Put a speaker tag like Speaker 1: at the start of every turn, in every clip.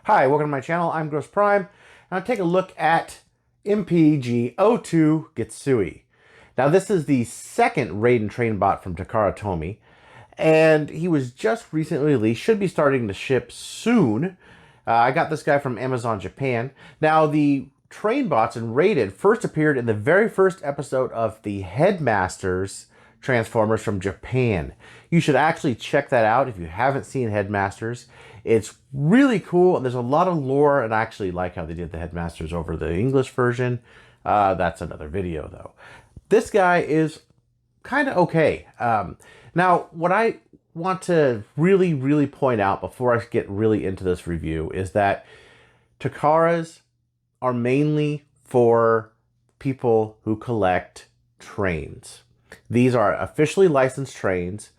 Speaker 1: Hi, welcome to my channel. I'm GhostPrime, and I'll take a look at MPG-02 Getsuei. Now, this is the second Raiden Trainbot from Takara Tomy, and he was just recently released. Should be starting to ship soon. I got this guy from Amazon Japan. Now, the Trainbots in Raiden first appeared in the very first episode of the Headmasters Transformers from Japan. You should actually check that out if you haven't seen Headmasters. It's really cool, and there's a lot of lore, and I actually like how they did the Headmasters over the English version. That's another video, though. This guy is kind of okay. Now, what I want to really point out before I get really into this review is that Takaras are mainly for people who collect trains. These are officially licensed trains.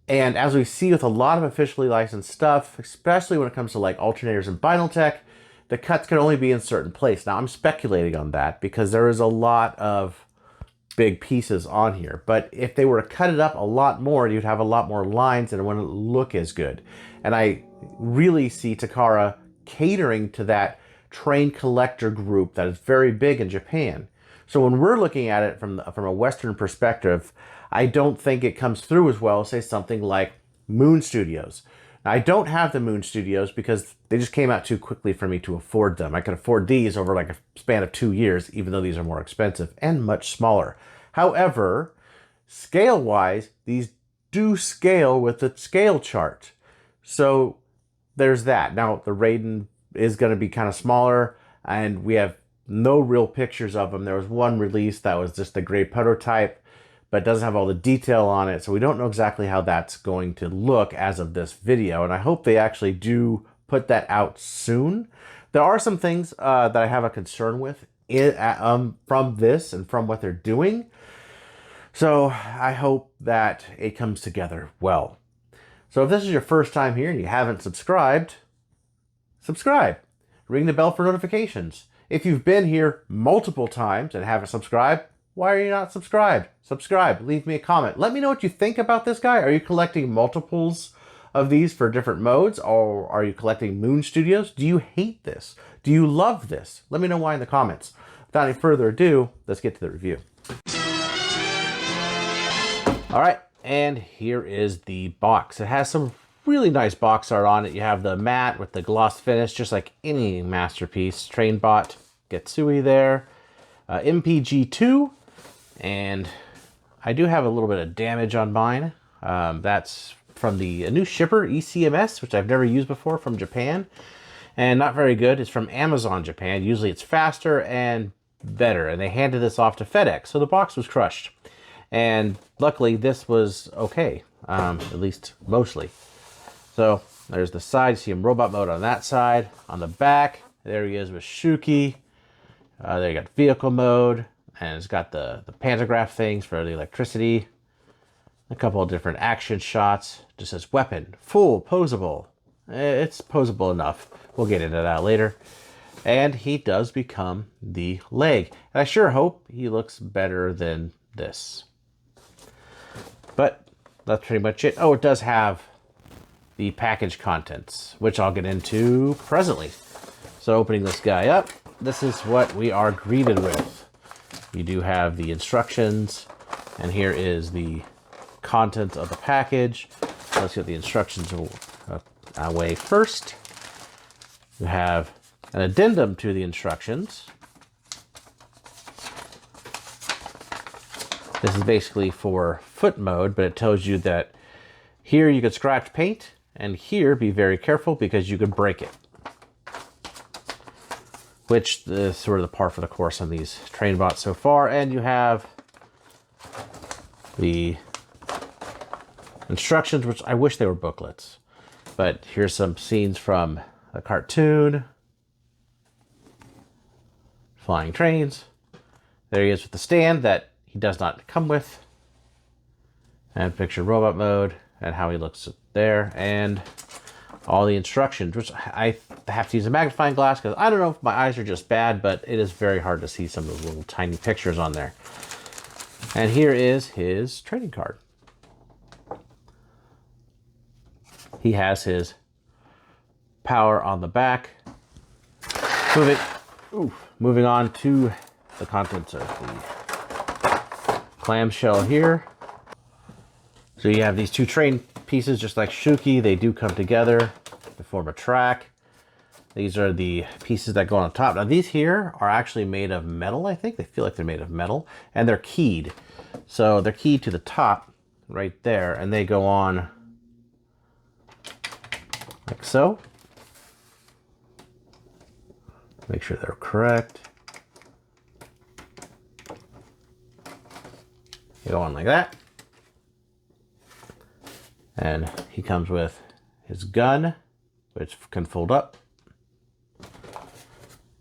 Speaker 1: And as we see with a lot of officially licensed stuff, especially when it comes to like alternators and vinyl tech, the cuts can only be in certain place. Now, I'm speculating on that because there is a lot of big pieces on here. But if they were to cut it up a lot more, you'd have a lot more lines and it wouldn't look as good. And I really see Takara catering to that train collector group that is very big in Japan. So when we're looking at it from a Western perspective, I don't think it comes through as well as, say, something like Moon Studios. Now, I don't have the Moon Studios because they just came out too quickly for me to afford them. I could afford these over like a span of 2 years, even though these are more expensive and much smaller. However, scale-wise, these do scale with the scale chart. So there's that. Now, the Raiden is going to be kind of smaller, and we have no real pictures of them. There was one release that was just a gray prototype, but it doesn't have all the detail on it, so we don't know exactly how that's going to look as of this video, and I hope they actually do put that out soon. There are some things that I have a concern with from this and from what they're doing, so I hope that it comes together well. So if this is your first time here and you haven't subscribed, subscribe. Ring the bell for notifications. If you've been here multiple times and haven't subscribed, why are you not subscribed? Subscribe, leave me a comment. Let me know what you think about this guy. Are you collecting multiples of these for different modes, or are you collecting Moon Studios? Do you hate this? Do you love this? Let me know why in the comments. Without any further ado, let's get to the review. All right, and here is the box. It has some really nice box art on it. You have the matte with the gloss finish, just like any masterpiece. Trainbot Getsuei there. MPG-02, and I do have a little bit of damage on mine. That's from a new shipper, ECMS, which I've never used before, from Japan, and not very good. It's from Amazon Japan. Usually it's faster and better, and they handed this off to FedEx, so the box was crushed. And luckily this was okay, at least mostly. So there's the side. You see him robot mode on that side. On the back, there he is with Shuki. There you got vehicle mode, and it's got the pantograph things for the electricity. A couple of different action shots. Just says weapon, full, posable. It's posable enough. We'll get into that later. And he does become the leg. And I sure hope he looks better than this. But that's pretty much it. Oh, it does have the package contents, which I'll get into presently. So opening this guy up, this is what we are greeted with. You do have the instructions, and here is the content of the package. Let's get the instructions away first. You have an addendum to the instructions. This is basically for foot mode, but it tells you that here you could scratch paint, and here be very careful because you could break it. Which is sort of the par for the course on these Trainbots so far. And you have the instructions, which I wish they were booklets. But here's some scenes from the cartoon. Flying trains. There he is with the stand that he does not come with. And picture robot mode and how he looks there. And all the instructions, which I have to use a magnifying glass because I don't know if my eyes are just bad, but it is very hard to see some of the little tiny pictures on there. And here is his trading card. He has his power on the back, Moving on to the contents of the clamshell here. So you have these two train pieces, just like Shuki. They do come together to form a track. These are the pieces that go on top. Now these here are actually made of metal, I think. They feel like they're made of metal, and they're keyed. So they're keyed to the top right there, and they go on like so. Make sure they're correct. They go on like that. And he comes with his gun, which can fold up,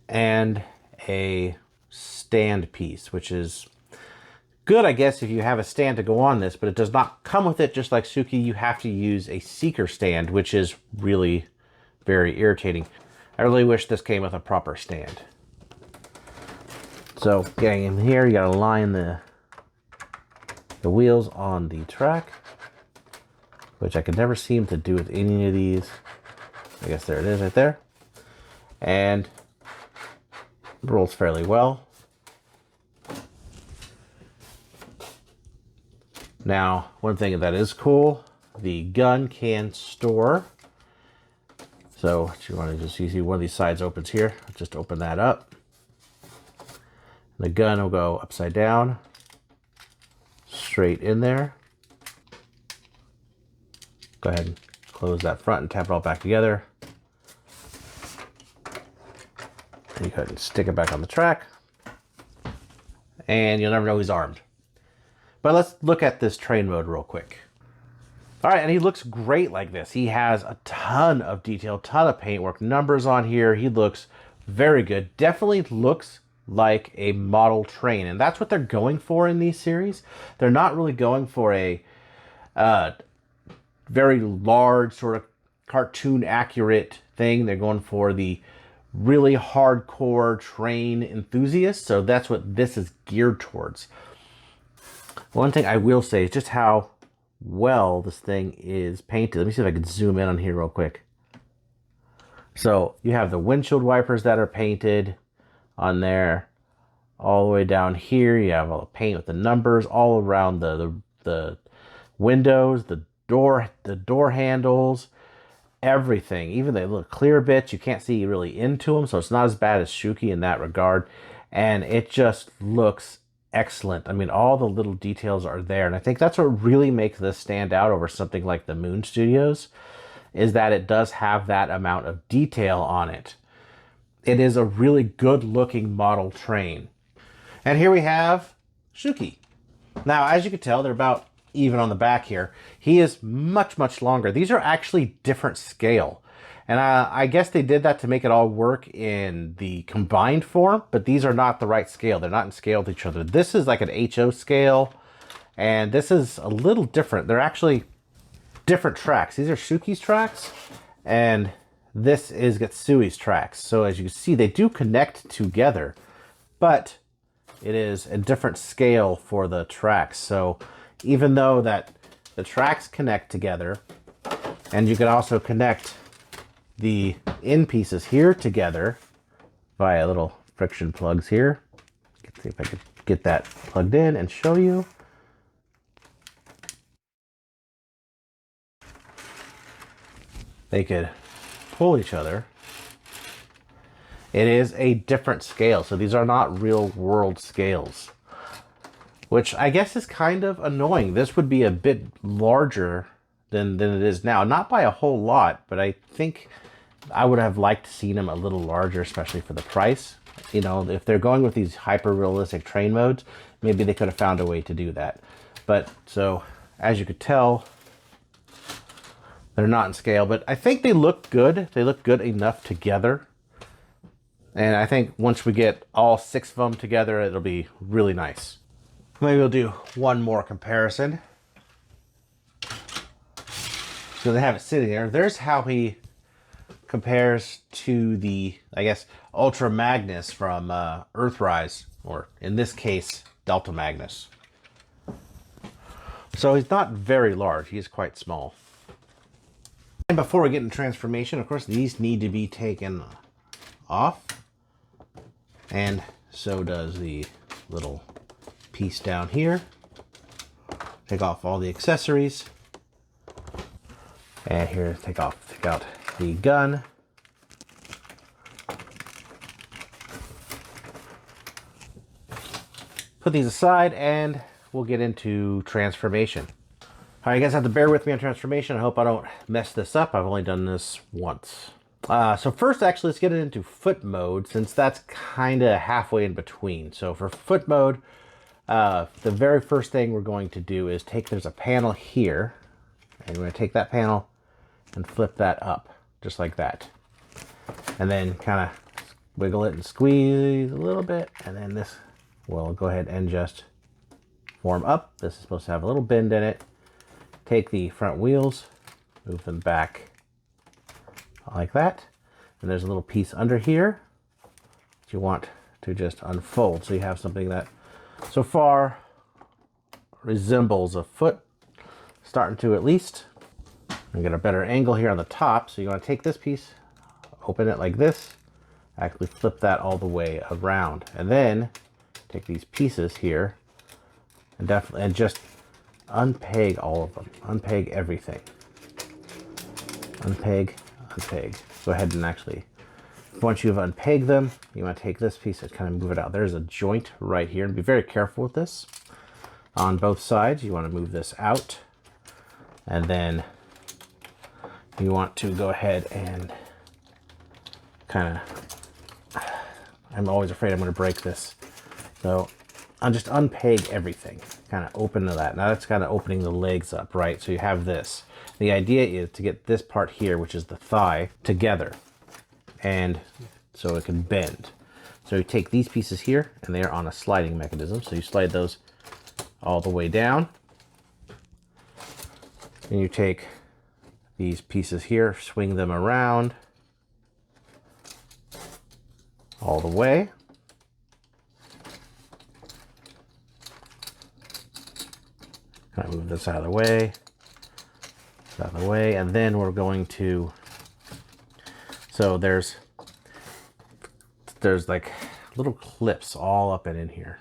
Speaker 1: and a stand piece, which is good, I guess, if you have a stand to go on this, but it does not come with it. Just like Suki, you have to use a seeker stand, which is really very irritating. I really wish this came with a proper stand. So getting in here, you gotta line the wheels on the track, which I could never seem to do with any of these. I guess there it is right there. And it rolls fairly well. Now, one thing that is cool, the gun can store. So what you want to just see one of these sides opens here. Just open that up. The gun will go upside down, straight in there. Go ahead and close that front and tap it all back together. And you go ahead and stick it back on the track. And you'll never know he's armed. But let's look at this train mode real quick. All right, and he looks great like this. He has a ton of detail, ton of paintwork, numbers on here. He looks very good. Definitely looks like a model train, and that's what they're going for in these series. They're not really going for a very large, sort of cartoon accurate thing. They're going for the really hardcore train enthusiasts, so that's what this is geared towards. One thing I will say is just how well this thing is painted. Let me see if I can zoom in on here real quick. So you have the windshield wipers that are painted on there. All the way down here, you have all the paint with the numbers all around the windows, the door handles, everything. Even the little clear bits, you can't see really into them, so it's not as bad as Shuki in that regard. And it just looks excellent. I mean, all the little details are there, and I think that's what really makes this stand out over something like the Moon Studios, is that it does have that amount of detail on it. It is a really good looking model train. And here we have Shuki. Now, as you can tell, they're about even on the back here. He is much, much longer. These are actually different scale. And I guess they did that to make it all work in the combined form, but these are not the right scale. They're not in scale with each other. This is like an HO scale, and this is a little different. They're actually different tracks. These are Shuki's tracks, and this is Getsui's tracks. So as you can see, they do connect together, but it is a different scale for the tracks. So even though that the tracks connect together, and you can also connect the end pieces here together via little friction plugs here. Let's see if I could get that plugged in and show you. They could pull each other. It is a different scale, so these are not real world scales, which I guess is kind of annoying. This would be a bit larger than it is now. Not by a whole lot, but I think I would have liked to see them a little larger, especially for the price. You know, if they're going with these hyper-realistic train modes, maybe they could have found a way to do that. But so, as you could tell, they're not in scale, but I think they look good. They look good enough together. And I think once we get all 6 of them together, it'll be really nice. Maybe we'll do one more comparison. So they have it sitting there. There's how he compares to the, I guess, Ultra Magnus from Earthrise, or in this case, Delta Magnus. So he's not very large. He's quite small. And before we get into transformation, of course, these need to be taken off. And so does the little piece down here. Take off all the accessories. And here, take out the gun. Put these aside and we'll get into transformation. All right, you guys have to bear with me on transformation. I hope I don't mess this up. I've only done this once. So first, actually, let's get it into foot mode, since that's kind of halfway in between. So for foot mode, the very first thing we're going to do is there's a panel here, and we're going to take that panel and flip that up, just like that. And then kind of wiggle it and squeeze a little bit, and then this will go ahead and just form up. This is supposed to have a little bend in it. Take the front wheels, move them back like that. And there's a little piece under here that you want to just unfold. So you have something that so far resembles a foot, starting to at least. And get a better angle here on the top. So you want to take this piece, open it like this, actually flip that all the way around. And then take these pieces here and just unpeg all of them. Unpeg everything. Unpeg. Go ahead and actually, once you've unpegged them, you want to take this piece and kind of move it out. There's a joint right here, and be very careful with this. On both sides, you want to move this out, and then you want to go ahead and kind of, I'm always afraid I'm going to break this. So I'll just unpeg everything, kind of open to that. Now that's kind of opening the legs up, right? So you have this. The idea is to get this part here, which is the thigh, together, and so it can bend. So you take these pieces here, and they are on a sliding mechanism. So you slide those all the way down, and you take these pieces here, swing them around all the way. Kind of move this out of the way. Out of the way, and then we're going to, so there's like little clips all up and in here,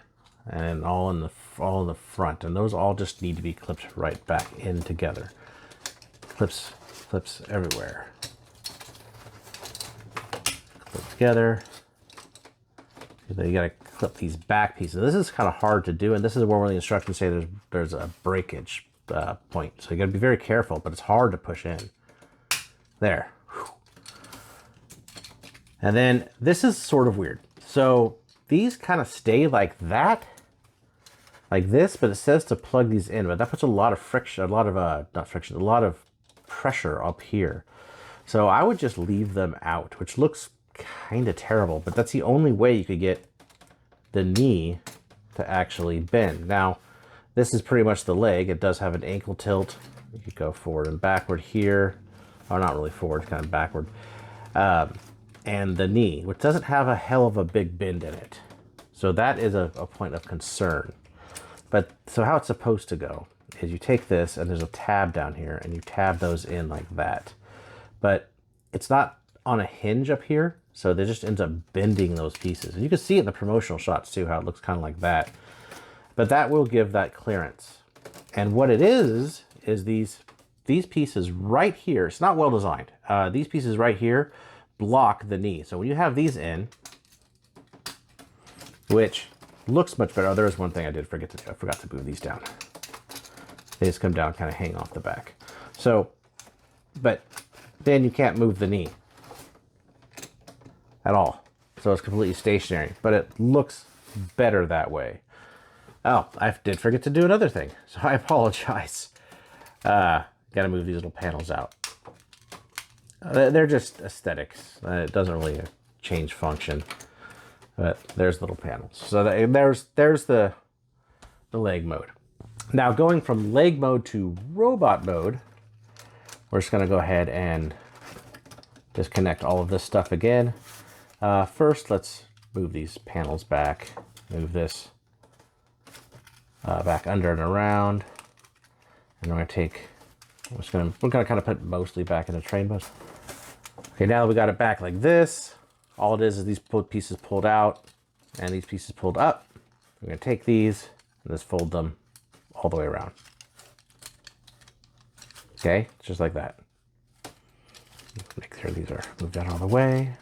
Speaker 1: and all in the front, and those all just need to be clipped right back in together. Clips everywhere. Clip together. You gotta clip these back pieces. This is kind of hard to do, and this is where the instructions say there's a breakage point. So you got to be very careful, but it's hard to push in. There. Whew. And then this is sort of weird. So these kind of stay like that, like this, but it says to plug these in, but that puts a lot of friction, a lot of pressure up here. So I would just leave them out, which looks kind of terrible, but that's the only way you could get the knee to actually bend. Now, this is pretty much the leg. It does have an ankle tilt. You could go forward and backward here. Or not really forward, kind of backward. And the knee, which doesn't have a hell of a big bend in it. So that is a point of concern. But so how it's supposed to go is you take this, and there's a tab down here, and you tab those in like that. But it's not on a hinge up here, so they just ends up bending those pieces. And you can see it in the promotional shots too, how it looks kind of like that. But that will give that clearance. And what it is these pieces right here, it's not well designed. These pieces right here block the knee. So when you have these in, which looks much better. Oh, there is one thing I did forget to do. I forgot to move these down. They just come down, kind of hang off the back. So, but then you can't move the knee at all. So it's completely stationary, but it looks better that way. Oh, I did forget to do another thing, so I apologize. Got to move these little panels out. They're just aesthetics. It doesn't really change function. But there's little panels. So there's the leg mode. Now going from leg mode to robot mode, we're just going to go ahead and disconnect all of this stuff again. First, let's move these panels back. Move this back under and around, and we're gonna kind of put mostly back into Trainbot. Okay, now that we got it back like this, all it is these pieces pulled out, and these pieces pulled up. We're going to take these and just fold them all the way around. Okay, just like that. Make sure these are moved out of the way.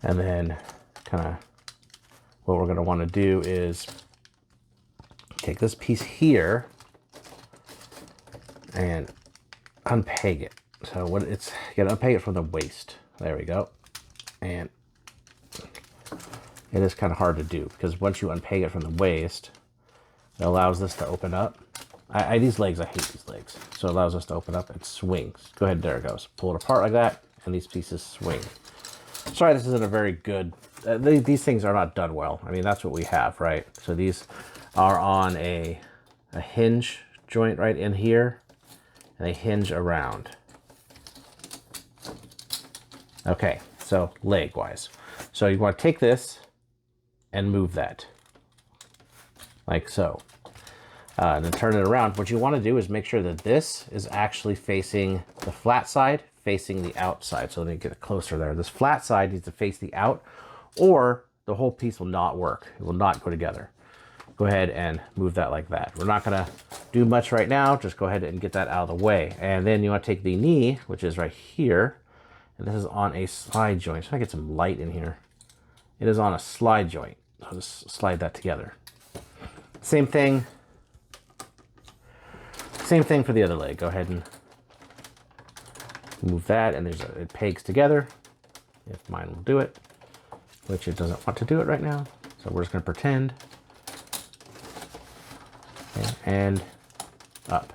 Speaker 1: And then kind of what we're going to want to do is take this piece here and unpeg it. So what it's, you gotta unpeg it from the waist. There we go. And it is kind of hard to do because once you unpeg it from the waist, it allows this to open up. These legs, I hate these legs. So it allows us to open up and swings. Go ahead, there it goes. Pull it apart like that, and these pieces swing. Sorry, this isn't a very good, these things are not done well. I mean, that's what we have, right? So these are on a hinge joint right in here, and they hinge around. Okay, so leg-wise. So you want to take this and move that, like so. And then turn it around. What you want to do is make sure that this is actually facing the flat side, facing the outside. So let me get closer there. This flat side needs to face the out, or the whole piece will not work. It will not go together. Go ahead and move that like that. We're not going to do much right now. Just go ahead and get that out of the way. And then you want to take the knee, which is right here, and this is on a slide joint. So I get some light in here. It is on a slide joint. So just slide that together. Same thing. Same thing for the other leg. Go ahead and move that, and it pegs together. If mine will do it, which it doesn't want to do it right now. So we're just going to pretend. Okay, and up.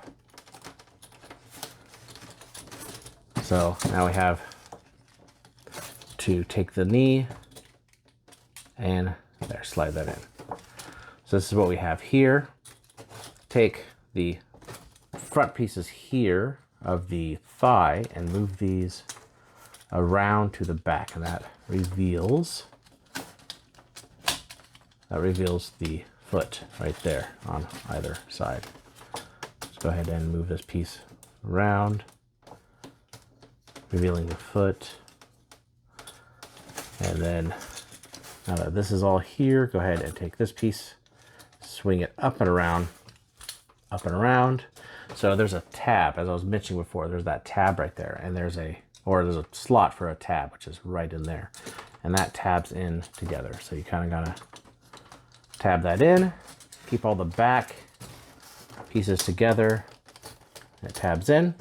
Speaker 1: So now we have to take the knee and there, slide that in. So this is what we have here. Take the front pieces here of the thigh and move these around to the back, and that reveals the foot right there on either side. Let's go ahead and move this piece around, revealing the foot. And then now that this is all here, go ahead and take this piece, swing it up and around, up and around. So there's a tab, as I was mentioning before, there's that tab right there, and there's a slot for a tab, which is right in there. And that tabs in together. So you kind of gotta tab that in, keep all the back pieces together, and it tabs in.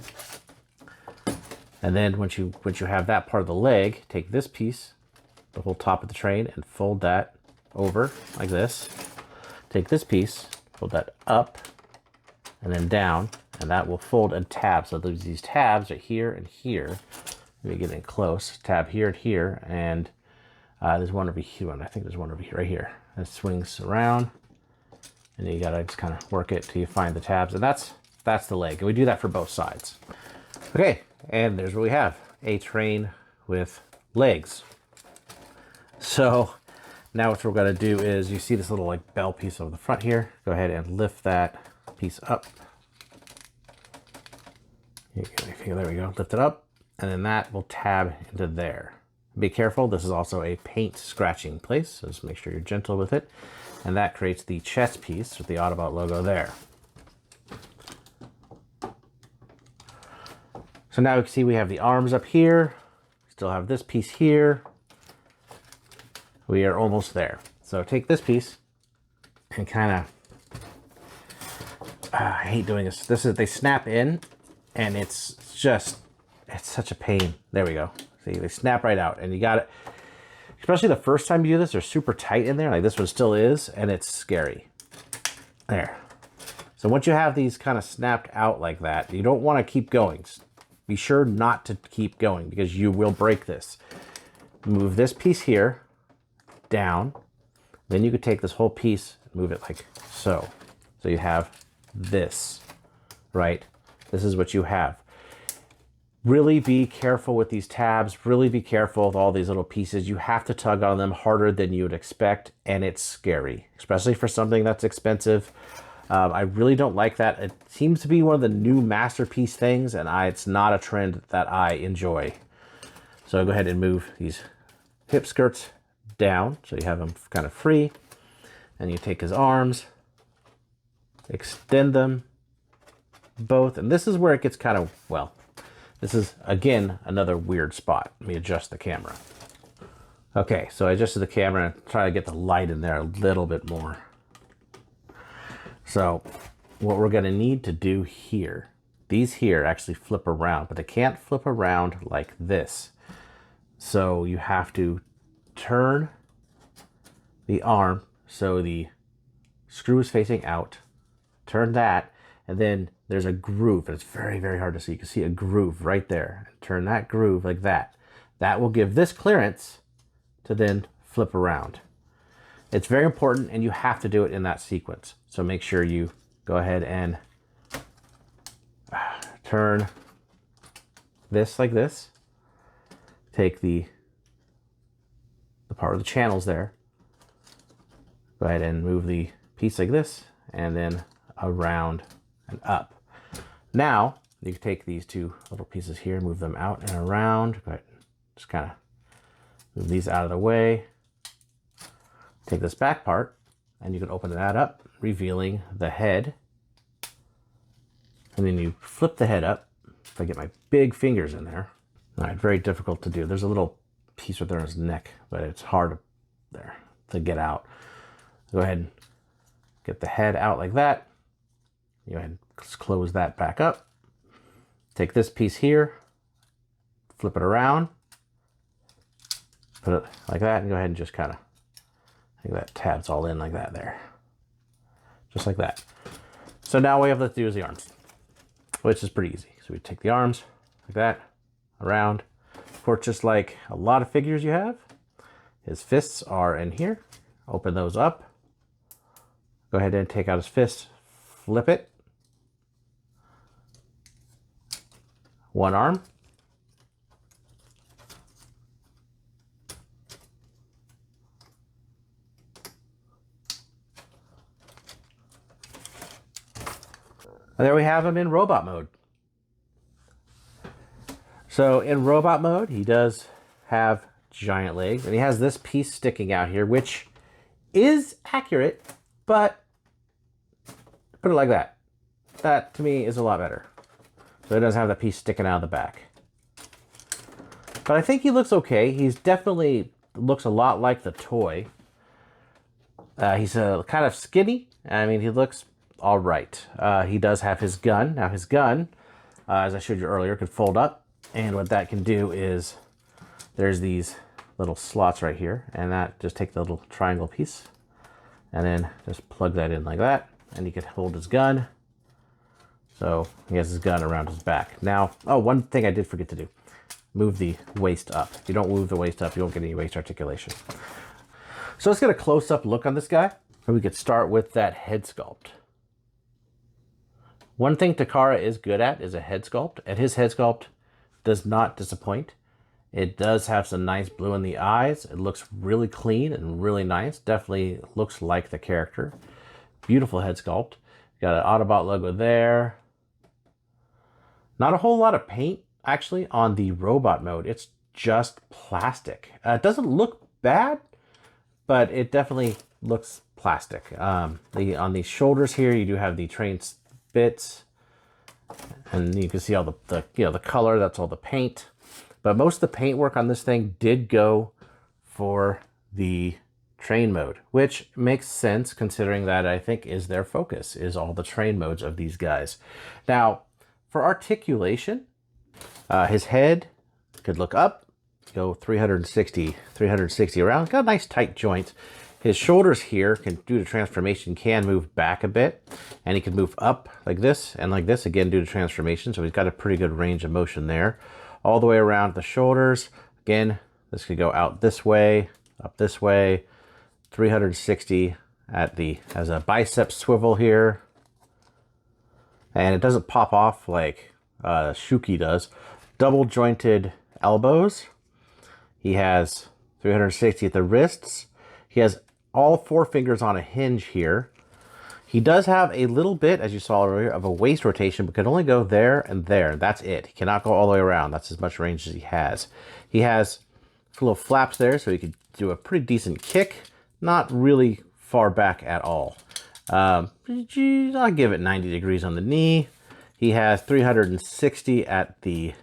Speaker 1: And then once you have that part of the leg, take this piece, the whole top of the train, and fold that over like this. Take this piece, fold that up, and then down, and that will fold and tab. So there's these tabs right here and here. Let me get in close. Tab here and here, and there's one over here. I think there's one over here, right here. It swings around, and you gotta just kind of work it till you find the tabs, and that's the leg. And we do that for both sides. Okay, and there's what we have: a train with legs. So now what we're gonna do is, you see this little like bell piece over the front here. Go ahead and lift that piece up. There we go, lift it up, and then that will tab into there. Be careful, this is also a paint scratching place, so just make sure you're gentle with it. And that creates the chest piece with the Autobot logo there. So now you can see we have the arms up here, still have this piece here. We are almost there. So take this piece and kind of, I hate doing this. They snap in, and it's such a pain. There we go. See, they snap right out, and you got it. Especially the first time you do this, they're super tight in there, like this one still is, and it's scary. There. So once you have these kind of snapped out like that, you don't want to keep going. Be sure not to keep going because you will break this. Move this piece here down. Then you could take this whole piece and move it like so. So you have this, right? This is what you have. Really be careful with these tabs. Really be careful with all these little pieces. You have to tug on them harder than you would expect, and it's scary, especially for something that's expensive. I really don't like that. It seems to be one of the new masterpiece things, and it's not a trend that I enjoy. So go ahead and move these hip skirts down, so you have him kind of free. And you take his arms, extend them both, and this is where it gets kind of, well, this is, again, another weird spot. Let me adjust the camera. Okay, so I adjusted the camera and try to get the light in there a little bit more. So what we're going to need to do here, these here actually flip around, but they can't flip around like this. So you have to turn the arm so the screw is facing out, turn that, and then there's a groove, and it's very, very hard to see. You can see a groove right there. Turn that groove like that. That will give this clearance to then flip around. It's very important, and you have to do it in that sequence. So make sure you go ahead and turn this like this. Take the part of the channels there. Go ahead and move the piece like this, and then around and up. Now, you can take these two little pieces here, move them out and around. Go ahead, just kind of move these out of the way. Take this back part, and you can open that up, revealing the head. And then you flip the head up. If I get my big fingers in there. All right, very difficult to do. There's a little piece right there on his neck, but it's hard there to get out. Go ahead and get the head out like that. Go ahead and close that back up. Take this piece here, flip it around, put it like that, and go ahead and just kind of, I think that tabs all in like that there. Just like that. So now all we have left to do is the arms, which is pretty easy. So we take the arms like that, around. Of course, just like a lot of figures you have, his fists are in here. Open those up. Go ahead and take out his fist, flip it. One arm. And there we have him in robot mode. So in robot mode, he does have giant legs, and he has this piece sticking out here, which is accurate, but put it like that. That, to me, is a lot better. So it doesn't have that piece sticking out of the back. But I think he looks okay. He's definitely looks a lot like the toy. He's kind of skinny. I mean, he looks all right. He does have his gun. Now, his gun, as I showed you earlier, could fold up. And what that can do is there's these little slots right here. And that, just take the little triangle piece and then just plug that in like that. And he can hold his gun. So he has his gun around his back. Now, oh, one thing I did forget to do. Move the waist up. If you don't move the waist up, you won't get any waist articulation. So let's get a close-up look on this guy. And we could start with that head sculpt. One thing Takara is good at is a head sculpt. And his head sculpt does not disappoint. It does have some nice blue in the eyes. It looks really clean and really nice. Definitely looks like the character. Beautiful head sculpt. Got an Autobot logo there. Not a whole lot of paint, actually, on the robot mode. It's just plastic. It doesn't look bad, but it definitely looks plastic. On the shoulders here, you do have the train bits, and you can see all the color. That's all the paint. But most of the paint work on this thing did go for the train mode, which makes sense considering that I think is their focus, is all the train modes of these guys. Now, for articulation, his head could look up, go 360 around. Got a nice tight joint. His shoulders here, due to transformation, can move back a bit, and he can move up like this and like this, again, due to transformation. So he's got a pretty good range of motion there. All the way around the shoulders. Again, this could go out this way, up this way, 360 as a bicep swivel here. And it doesn't pop off like Shuki does. Double jointed elbows. He has 360 at the wrists. He has all four fingers on a hinge here. He does have a little bit, as you saw earlier, of a waist rotation, but can only go there and there. That's it. He cannot go all the way around. That's as much range as he has. He has little flaps there so he could do a pretty decent kick. Not really far back at all. I'll give it 90 degrees on the knee. He has 360 at the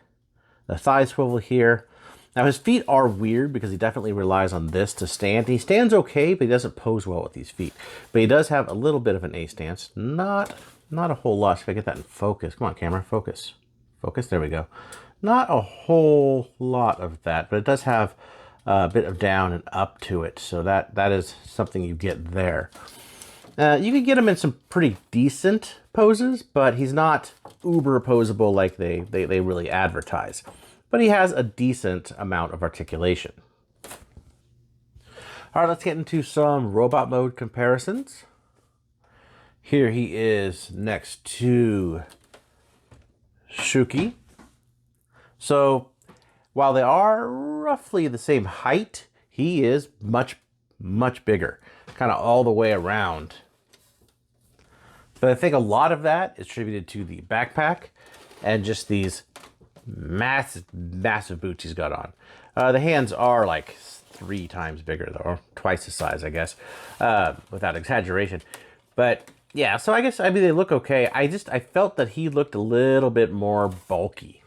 Speaker 1: thigh swivel here. Now his feet are weird because he definitely relies on this to stand. He stands okay, but he doesn't pose well with these feet. But he does have a little bit of an A stance. Not a whole lot. So if I get that in focus. Come on, camera, focus. Focus, there we go. Not a whole lot of that, but it does have a bit of down and up to it. So that is something you get there. You can get him in some pretty decent poses, but he's not uber posable like they really advertise. But he has a decent amount of articulation. All right, let's get into some robot mode comparisons. Here he is next to Shuki. So while they are roughly the same height, he is much bigger, kind of all the way around. But I think a lot of that is attributed to the backpack and just these massive boots he's got on. The hands are like 3 times bigger though, or twice the size, I guess, without exaggeration. But yeah, so I guess, I mean, they look okay. I felt that he looked a little bit more bulky.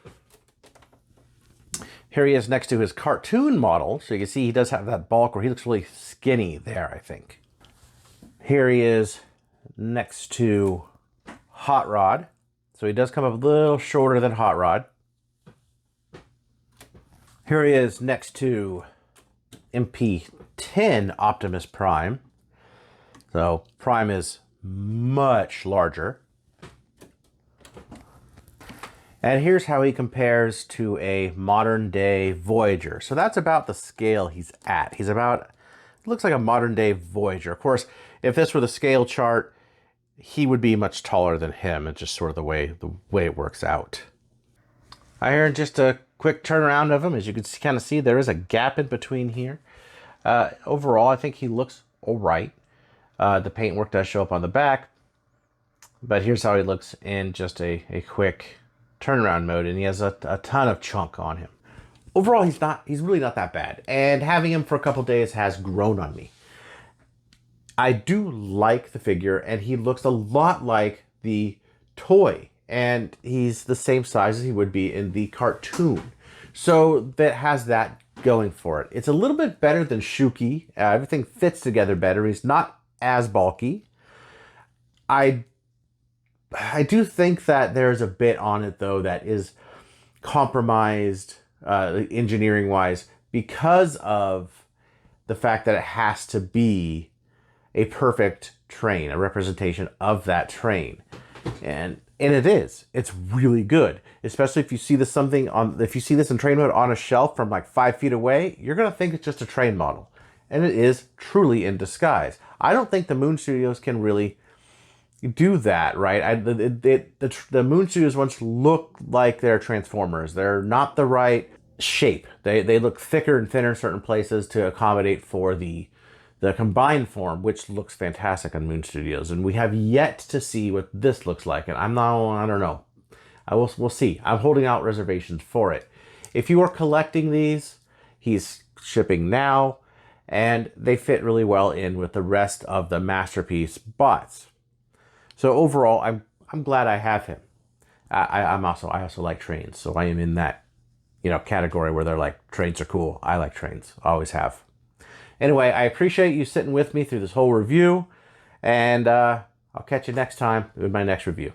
Speaker 1: Here he is next to his cartoon model. So you can see he does have that bulk where he looks really skinny there, I think. Here he is next to Hot Rod. So he does come up a little shorter than Hot Rod. Here he is next to MP-10 Optimus Prime. So Prime is much larger. And here's how he compares to a modern day Voyager. So that's about the scale he's at. He's about, looks like a modern day Voyager. Of course, if this were the scale chart, he would be much taller than him. It's just sort of the way it works out. Here, just a quick turnaround of him. As you can kind of see, there is a gap in between here. Overall, I think he looks all right. The paintwork does show up on the back, but here's how he looks in just a quick turnaround mode, and he has a ton of chunk on him. Overall, he's really not that bad, and having him for a couple days has grown on me. I do like the figure, and he looks a lot like the toy, and he's the same size as he would be in the cartoon. So that has that going for it. It's a little bit better than Shuki. Everything fits together better. He's not as bulky. I do think that there's a bit on it, though, that is compromised engineering-wise because of the fact that it has to be a perfect train, a representation of that train. And it is. It's really good. Especially if you see this if you see this in train mode on a shelf from like 5 feet away, you're gonna think it's just a train model. And it is truly in disguise. I don't think the Moon Studios can really do that, right? The Moon Studios ones look like they're Transformers. They're not the right shape. They look thicker and thinner in certain places to accommodate for the combined form, which looks fantastic on Moon Studios. And we have yet to see what this looks like. And I don't know. We'll see. I'm holding out reservations for it. If you are collecting these, he's shipping now, and they fit really well in with the rest of the Masterpiece bots. So overall, I'm glad I have him. I also like trains, so I am in that category where they're like, trains are cool. I like trains, always have. Anyway, I appreciate you sitting with me through this whole review, and I'll catch you next time with my next review.